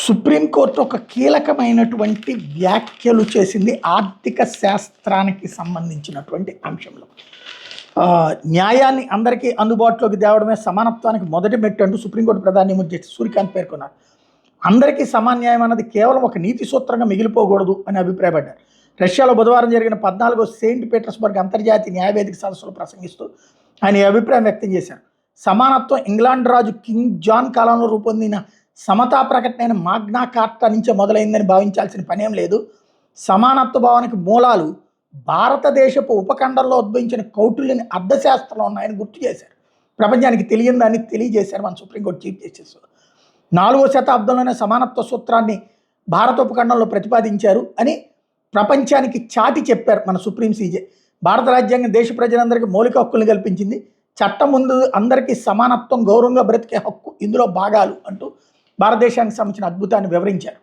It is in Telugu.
సుప్రీంకోర్టు ఒక కీలకమైనటువంటి వ్యాఖ్యలు చేసింది ఆర్థిక శాస్త్రానికి సంబంధించినటువంటి అంశంలో. న్యాయాన్ని అందరికీ అందుబాటులోకి తేవడమే సమానత్వానికి మొదటి మెట్టు అంటూ సుప్రీంకోర్టు ప్రధాన న్యాయమూర్తి జస్టిస్ సూర్యకాంత్ పేర్కొన్నారు. అందరికీ సమాన న్యాయం అన్నది కేవలం ఒక నీతి సూత్రంగా మిగిలిపోకూడదు అని అభిప్రాయపడ్డారు. రష్యాలో బుధవారం జరిగిన 14వ సెయింట్ పీటర్స్బర్గ్ అంతర్జాతీయ న్యాయవేదిక సదస్సులో ప్రసంగిస్తూ ఆయన ఈ అభిప్రాయం వ్యక్తం చేశారు. సమానత్వం ఇంగ్లాండ్ రాజు కింగ్ జాన్ కాలంలో రూపొందిన సమతా ప్రకటన మాగ్నా కార్టా నుంచే మొదలైందని భావించాల్సిన పనేం లేదు. సమానత్వ భావానికి మూలాలు భారతదేశపు ఉపఖండంలో ఉద్భవించిన కౌటిల్యని అర్థశాస్త్రంలో ఉన్నాయని గుర్తు చేశారు. ప్రపంచానికి తెలియని దాన్ని తెలియజేశారు మన సుప్రీంకోర్టు చీఫ్ జస్టిస్. 4వ శతాబ్దంలోనే సమానత్వ సూత్రాన్ని భారత ఉపఖండంలో ప్రతిపాదించారు అని ప్రపంచానికి చాటి చెప్పారు మన సుప్రీం సీజే. భారత రాజ్యాంగం దేశ ప్రజలందరికీ మౌలిక హక్కుల్ని కల్పించింది. చట్టం ముందు అందరికీ సమానత్వం, గౌరవంగా బ్రతికే హక్కు ఇందులో భాగాలు అంటూ భారతదేశానికి సంబంధించిన అద్భుతాన్ని వివరించారు.